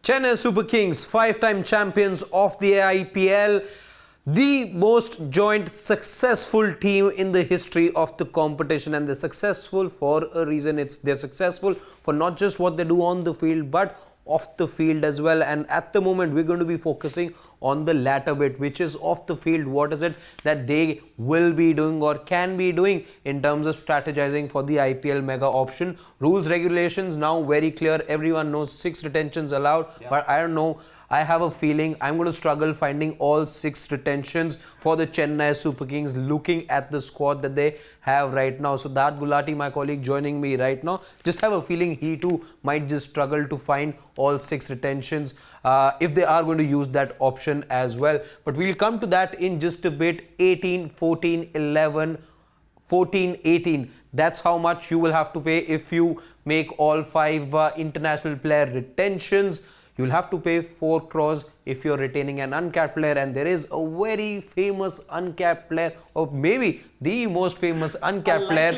Chennai Super Kings, five-time champions of the IPL, the most joint successful team in the history of the competition, and they're successful for a reason. They're successful for not just what they do on the field but off the field as well. And at the moment we're going to be focusing on the latter bit, which is off the field. What is it that they will be doing or can be doing in terms of strategizing for the IPL mega option? Rules, regulations now very clear. Everyone knows 6 retentions allowed, but I don't know, I have a feeling I'm going to struggle finding all 6 retentions for the Chennai Super Kings looking at the squad that they have right now. So that Gulati, my colleague joining me right now, just have a feeling he too might just struggle to find all 6 retentions if they are going to use that option as well. But we'll come to that in just a bit. 18, 14, 11, 14, 18. That's how much you will have to pay if you make all 5 international player retentions. You'll have to pay 4 crores if you're retaining an uncapped player, and there is a very famous uncapped player, or maybe the most famous uncapped player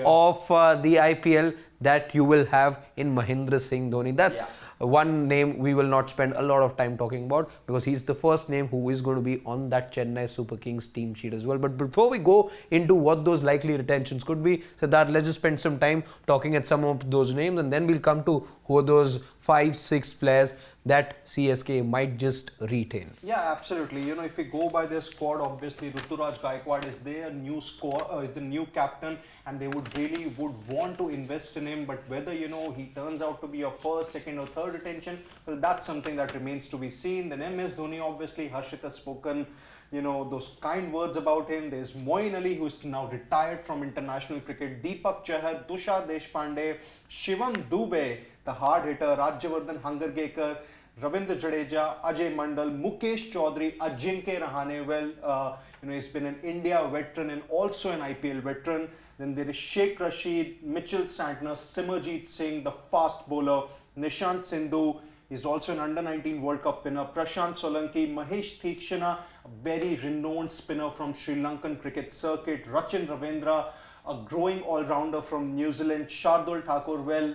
of the IPL that you will have in Mahendra Singh Dhoni. That's one name we will not spend a lot of time talking about because he's the first name who is going to be on that Chennai Super Kings team sheet as well. But before we go into what those likely retentions could be, Siddharth, let's just spend some time talking at some of those names, and then we'll come to who are those 5-6 players that CSK might just retain. Yeah, absolutely. You know, if we go by their squad, obviously Ruturaj Gaikwad is their new squad, the new captain, and they would want to invest in him. But whether, you know, he turns out to be a first, second or third retention, well, that's something that remains to be seen. Then MS Dhoni, obviously, Harshit has spoken, you know, those kind words about him. There's Moeen Ali, who is now retired from international cricket. Deepak Chahar, Tushar Deshpande, Shivam Dube, the hard hitter, Rajyavardhan Hangargekar, Ravindra, Jadeja, Ajay Mandal, Mukesh Chaudhary, Ajinkya Rahane. Well, you know, he's been an India veteran and also an IPL veteran. Then there is Sheikh Rashid, Mitchell Santner, Simarjeet Singh, the fast bowler, Nishant Sindhu. He's also an under-19 World Cup winner. Prashant Solanki, Mahesh Theekshana, a very renowned spinner from Sri Lankan cricket circuit. Ravindra, a growing all-rounder from New Zealand. Shardul Thakur, well,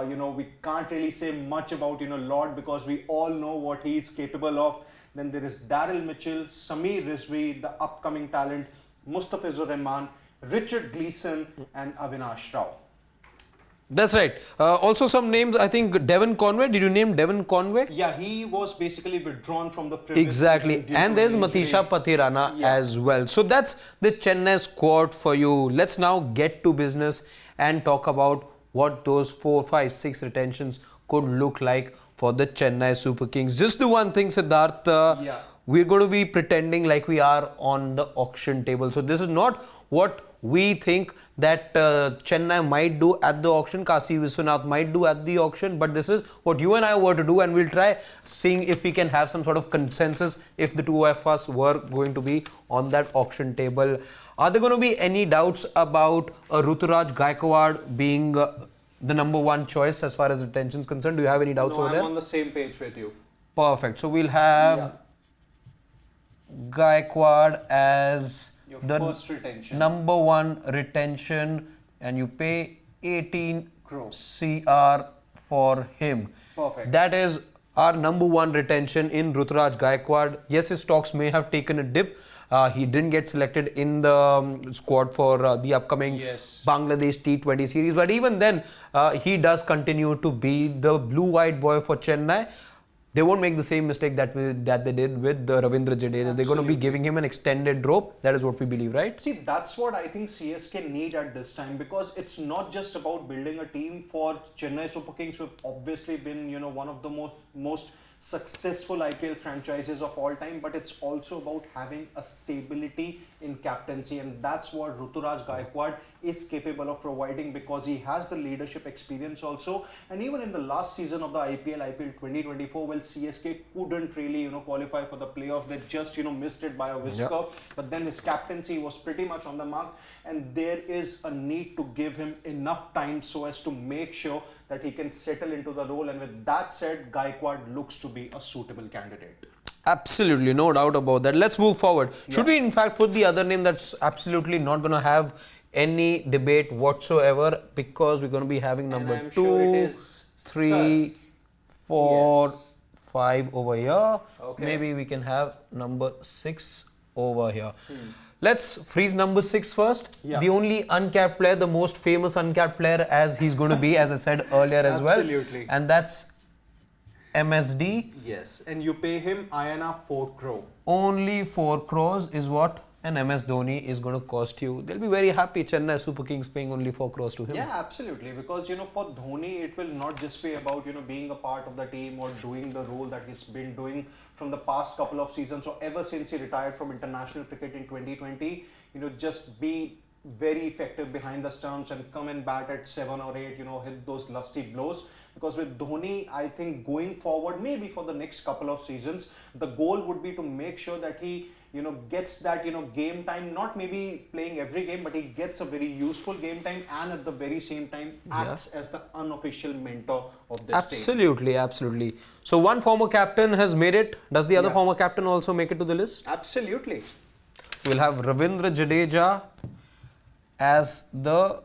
you know, we can't really say much about, you know, Lord, because we all know what he's capable of. Then there is Daryl Mitchell, Sameer Rizvi, the upcoming talent, Mustafizur Rahman, Richard Gleeson and Avinash Rao. That's right. Also some names, I think Devon Conway. Did you name Devon Conway? Yeah, he was basically withdrawn from the previous exactly. And there's Matisha Pathirana as well. So that's the Chennai squad for you. Let's now get to business and talk about what those 4, 5, 6 retentions could look like for the Chennai Super Kings. Just do one thing, Siddharth. We're going to be pretending like we are on the auction table. So this is not what we think that Chennai might do at the auction, Kasi Viswanath might do at the auction, but this is what you and I were to do, and we'll try seeing if we can have some sort of consensus if the two of us were going to be on that auction table. Are there going to be any doubts about Ruturaj Gaikwad being the number 1 choice as far as retention is concerned? Do you have any doubts over there? I'm on the same page with you. Perfect. So we'll have Gaikwad as your the first retention. number 1 retention, and you pay 18 crores CR for him. Perfect. That is our number 1 retention in Ruturaj Gaikwad. Yes, his stocks may have taken a dip. He didn't get selected in the squad for the upcoming Bangladesh T20 series, but even then he does continue to be the blue-eyed boy for Chennai. They won't make the same mistake that they did with the Ravindra, Jadeja. They're going to be giving him an extended rope. That is what we believe, right? See, that's what I think CSK need at this time, because it's not just about building a team for Chennai Super Kings, who have obviously been, you know, one of the most successful IPL franchises of all time, but it's also about having a stability in captaincy, and that's what Ruturaj Gaikwad is capable of providing, because he has the leadership experience also. And even in the last season of the IPL 2024, well, CSK couldn't really, you know, qualify for the playoff. They just, you know, missed it by a whisker. But then his captaincy was pretty much on the mark, and there is a need to give him enough time so as to make sure that he can settle into the role. And with that said, Gaikwad looks to be a suitable candidate. Absolutely, no doubt about that. Let's move forward. Should we in fact put the other name that's absolutely not going to have any debate whatsoever, because we're going to be having number 2, 3, 4, Yes. 5 over here. Okay. Maybe we can have number 6 over here. Let's freeze number 6 first. Yeah. The only uncapped player, the most famous uncapped player as he's going to be, as I said earlier as well. Absolutely. And that's MSD. Yes, and you pay him INR 4 crore. Only 4 crores is what an MS Dhoni is going to cost you. They'll be very happy. Chennai Super Kings paying only 4 crores to him. Yeah, absolutely. Because, for Dhoni, it will not just be about, being a part of the team or doing the role that he's been doing from the past couple of seasons or ever since he retired from international cricket in 2020, just be very effective behind the stumps and come and bat at 7 or 8, hit those lusty blows. Because with Dhoni, I think going forward, maybe for the next couple of seasons, the goal would be to make sure that he gets that, game time, not maybe playing every game, but he gets a very useful game time and at the very same time acts as the unofficial mentor of this team. Absolutely, absolutely. So one former captain has made it. Does the other former captain also make it to the list? Absolutely. We'll have Ravindra Jadeja as the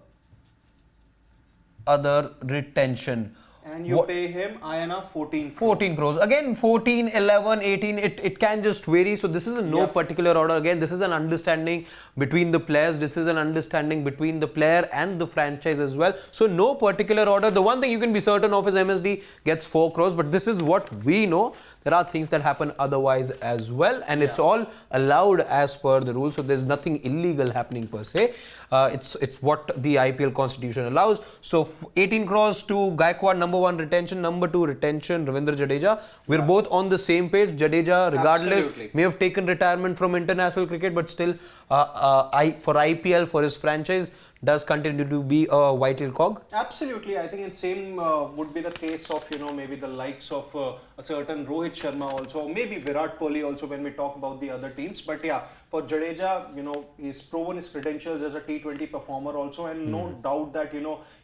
other retention. And you pay him INR 14 crore. 14 crores. Again, 14, 11, 18, it can just vary. So this is in no particular order. Again, this is an understanding between the players. This is an understanding between the player and the franchise as well. So no particular order. The one thing you can be certain of is MSD gets 4 crores. But this is what we know. There are things that happen otherwise as well. And it's all allowed as per the rules. So there's nothing illegal happening per se. It's what the IPL constitution allows. So 18 crores to Gaikwad, number 1 retention, number 2 retention, Ravindra Jadeja. We're both on the same page. Jadeja, regardless, may have taken retirement from international cricket, but still for IPL, for his franchise, does continue to be a vital cog. Absolutely. I think the same would be the case of, maybe the likes of a certain Rohit Sharma also, maybe Virat Kohli also when we talk about the other teams. But yeah, for Jadeja, he's proven his credentials as a T20 performer also, and no doubt that,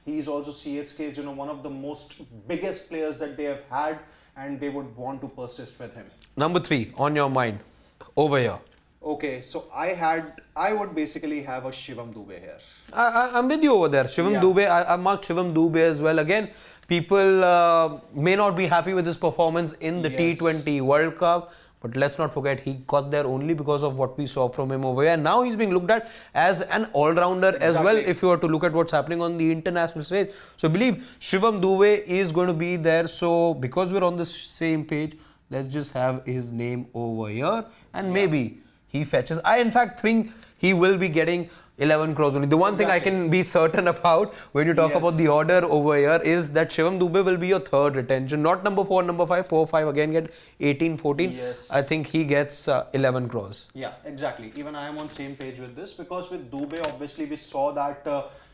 he's also CSK's, one of the most biggest players that they have had, and they would want to persist with him. Number 3 on your mind over here. Okay, so I would basically have a Shivam Dube here. I'm with you over there. Shivam Dube, I marked Shivam Dube as well. Again, people may not be happy with his performance in the T20 World Cup. But let's not forget, he got there only because of what we saw from him over here. And now he's being looked at as an all-rounder as well, if you were to look at what's happening on the international stage. So I believe Shivam Dube is going to be there. So because we're on the same page, let's just have his name over here. And maybe he fetches. I in fact think he will be getting 11 crores only. The one thing I can be certain about when you talk about the order over here is that Shivam Dube will be your 3rd retention. Not number 4, number 5. 4, 5 again get 18, 14. Yes. I think he gets 11 crores. Yeah, exactly. Even I am on same page with this, because with Dube, obviously we saw that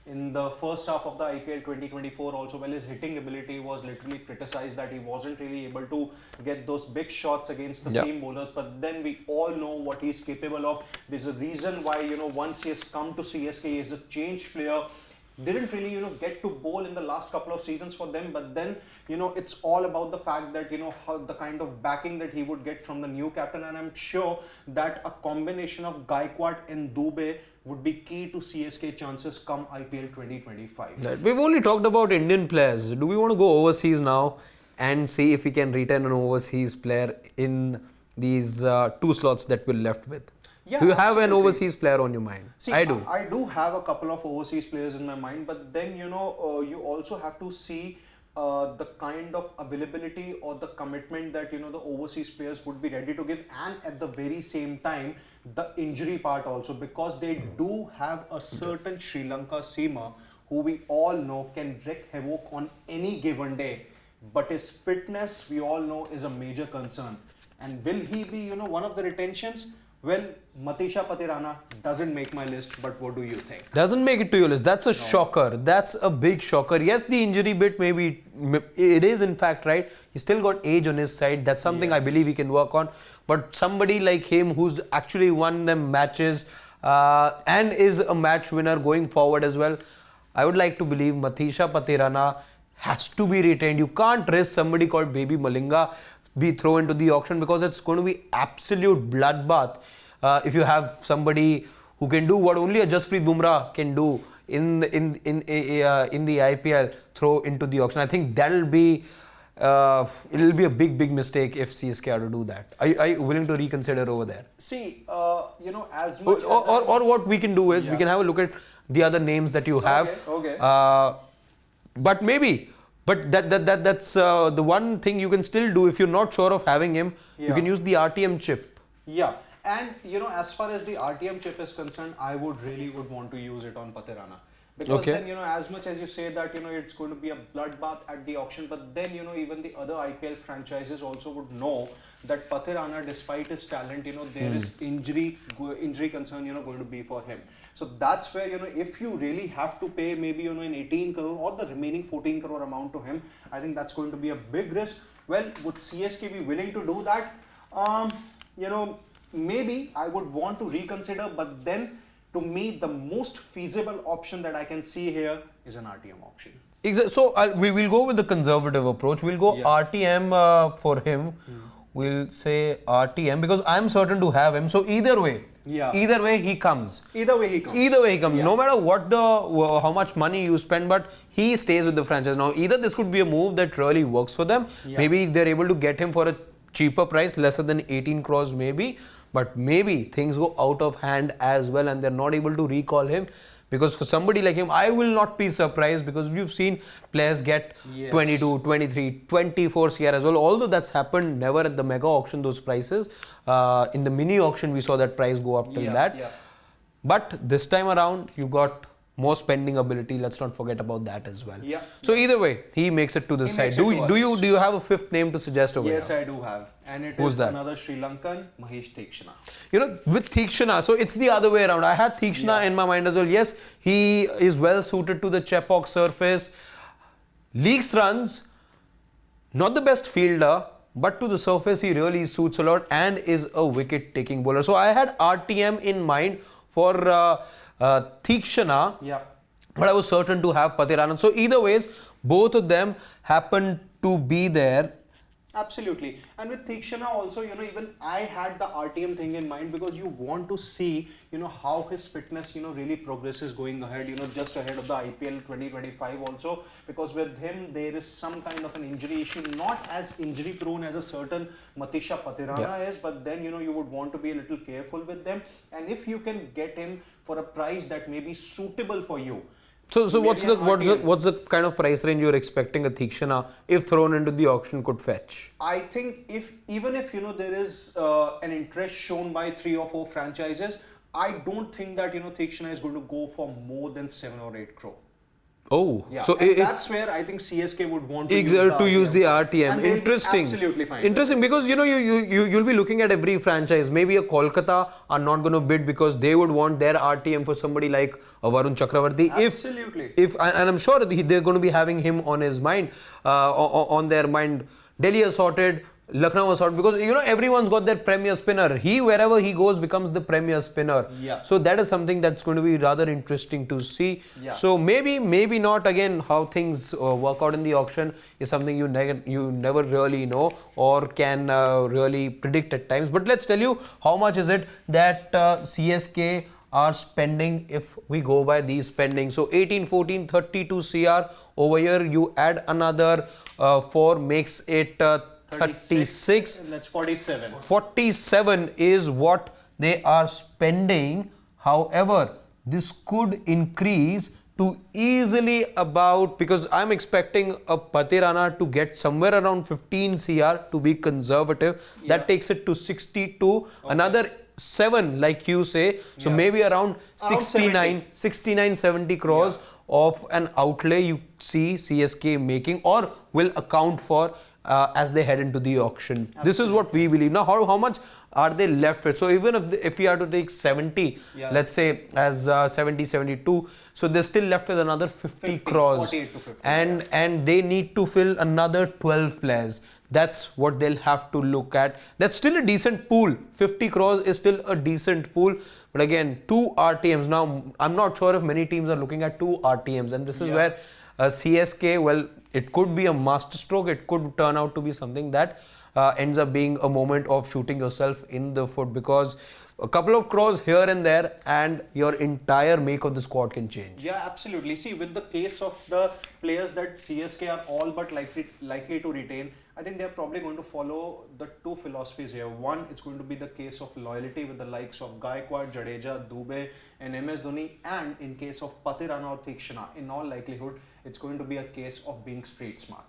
in the first half of the IPL 2024 also, well, his hitting ability was literally criticized, that he wasn't really able to get those big shots against the seam bowlers. But then we all know what he's capable of. There's a reason why, once he has come to CSK, he is a changed player. Didn't really, get to bowl in the last couple of seasons for them, but then, it's all about the fact that, how the kind of backing that he would get from the new captain, and I'm sure that a combination of Gaikwad and Dube would be key to CSK chances come IPL 2025. Right. We've only talked about Indian players. Do we want to go overseas now and see if we can retain an overseas player in these 2 slots that we're left with? Yeah, do you have an overseas player on your mind? See, I do. I do have a couple of overseas players in my mind, but then, you also have to see the kind of availability or the commitment that, the overseas players would be ready to give, and at the very same time, the injury part also, because they do have a certain Sri Lanka seamer who we all know can wreak havoc on any given day. But his fitness, we all know, is a major concern. And will he be, one of the retentions? Well, Matisha Patirana doesn't make my list, but what do you think? Doesn't make it to your list. That's a shocker. That's a big shocker. Yes, the injury bit maybe it is in fact right. He's still got age on his side. That's something I believe he can work on. But somebody like him who's actually won them matches and is a match winner going forward as well, I would like to believe Matisha Patirana has to be retained. You can't risk somebody called Baby Malinga be thrown into the auction, because it's going to be absolute bloodbath if you have somebody who can do what only a Jasprit Bumrah can do in the IPL throw into the auction. I think that'll be it'll be a big mistake if CSK are to do that. Are you willing to reconsider over there? See, as much Or what we can do is we can have a look at the other names that you have. Okay. But that's the one thing you can still do if you're not sure of having him. You can use the RTM chip. Yeah, and as far as the RTM chip is concerned, I would want to use it on Patirana. Because then, as much as you say that, it's going to be a bloodbath at the auction, but then, even the other IPL franchises also would know that Patirana, despite his talent, there is injury concern, going to be for him. So that's where, if you really have to pay maybe, an 18 crore or the remaining 14 crore amount to him, I think that's going to be a big risk. Well, would CSK be willing to do that? Maybe I would want to reconsider, but then to me, the most feasible option that I can see here is an RTM option. Exactly. So we will go with the conservative approach. We'll go RTM for him. We'll say RTM because I'm certain to have him. So either way he comes. Either way he comes. Yeah. No matter what how much money you spend, but he stays with the franchise. Now either this could be a move that really works for them. Maybe they're able to get him for a cheaper price, lesser than 18 crores maybe. But maybe things go out of hand as well and they're not able to recall him. Because for somebody like him, I will not be surprised because you've seen players get 22, 23, 24 CR as well. Although that's happened never at the mega auction, those prices. In the mini auction, we saw that price go up till that. Yeah. But this time around, you got more spending ability. Let's not forget about that as well. Yeah. So either way, he makes it to this side. Do you have a fifth name to suggest over here? Yes, I do have. And it is another Sri Lankan, Mahesh Theekshana. With Theekshana, so it's the other way around. I had Theekshana in my mind as well. Yes, he is well suited to the Chepauk surface. Leaks runs, not the best fielder, but to the surface he really suits a lot and is a wicket-taking bowler. So I had RTM in mind for Theekshana, but I was certain to have Patirana. So either ways, both of them happen to be there. Absolutely. And with Theekshana also, even I had the RTM thing in mind because you want to see, how his fitness, really progresses going ahead, just ahead of the IPL 2025 also. Because with him, there is some kind of an injury issue, not as injury prone as a certain Matisha Patirana is, but then, you would want to be a little careful with them. And if you can get him for a price that may be suitable for you. So what's the kind of price range you're expecting a Theekshana, if thrown into the auction, could fetch? I think even if there is an interest shown by 3 or 4 franchises, I don't think that Theekshana is going to go for more than 7 or 8 crore. Oh, yeah. So that's where I think CSK would want to use the RTM. Interesting. Absolutely fine. Interesting because you'll be looking at every franchise. Maybe a Kolkata are not going to bid because they would want their RTM for somebody like Varun Chakravarti. Absolutely. And I'm sure they're going to be having him on his mind, on their mind. Delhi is sorted. Lucknow was sorted because everyone's got their premier spinner. Wherever he goes becomes the premier spinner. Yeah. So that is something that's going to be rather interesting to see. Yeah. So maybe not. Again, how things work out in the auction is something you never really know or can really predict at times. But let's tell you how much is it that CSK are spending if we go by these spending. So 18, 14, 32 CR over here. You add another 4 makes it 36. That's 47. 47 is what they are spending. However, this could increase to easily about, because I'm expecting a Patirana to get somewhere around 15 CR to be conservative. Yeah. That takes it to 62. Okay. Another 7 like you say. So maybe around 69, 70 crores of an outlay you see CSK making or will account for as they head into the auction. Absolutely. This is what we believe. Now, how much are they left with? So even if we are to take 70, let's say as 70, 72, so they're still left with another 50 crores. 48 to 50. And they need to fill another 12 players. That's what they'll have to look at. That's still a decent pool. 50 crores is still a decent pool. But again, 2 RTMs. Now, I'm not sure if many teams are looking at 2 RTMs. And this is where CSK, well, it could be a masterstroke. It could turn out to be something that ends up being a moment of shooting yourself in the foot, because a couple of crores here and there and your entire make of the squad can change. Yeah, absolutely. See, with the case of the players that CSK are all but likely to retain, I think they're probably going to follow the two philosophies here. One, it's going to be the case of loyalty with the likes of Gaikwad, Jadeja, Dube, and MS Dhoni. And in case of Patirana or Thikshana, in all likelihood, it's going to be a case of being street smart.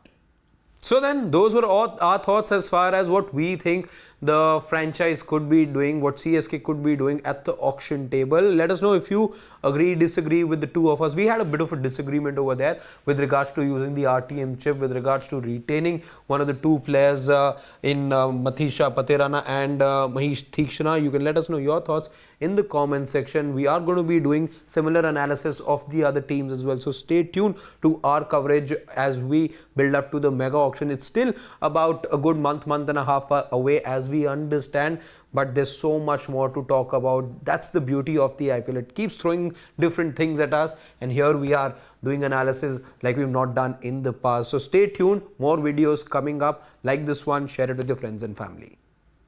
So then, those were all our thoughts as far as what we think the franchise could be doing, what CSK could be doing at the auction table. Let us know if you agree, disagree with the two of us. We had a bit of a disagreement over there with regards to using the RTM chip, with regards to retaining one of the two players in Mathisha Patirana and Mahesh Thikshana. You can let us know your thoughts in the comment section. We are going to be doing similar analysis of the other teams as well. So stay tuned to our coverage as we build up to the mega auction. It's still about a good month and a half away, as we understand, but there's so much more to talk about. That's the beauty of the IPL. It keeps throwing different things at us, and here we are doing analysis like we've not done in the past. So stay tuned, more videos coming up like this one. Share it with your friends and family.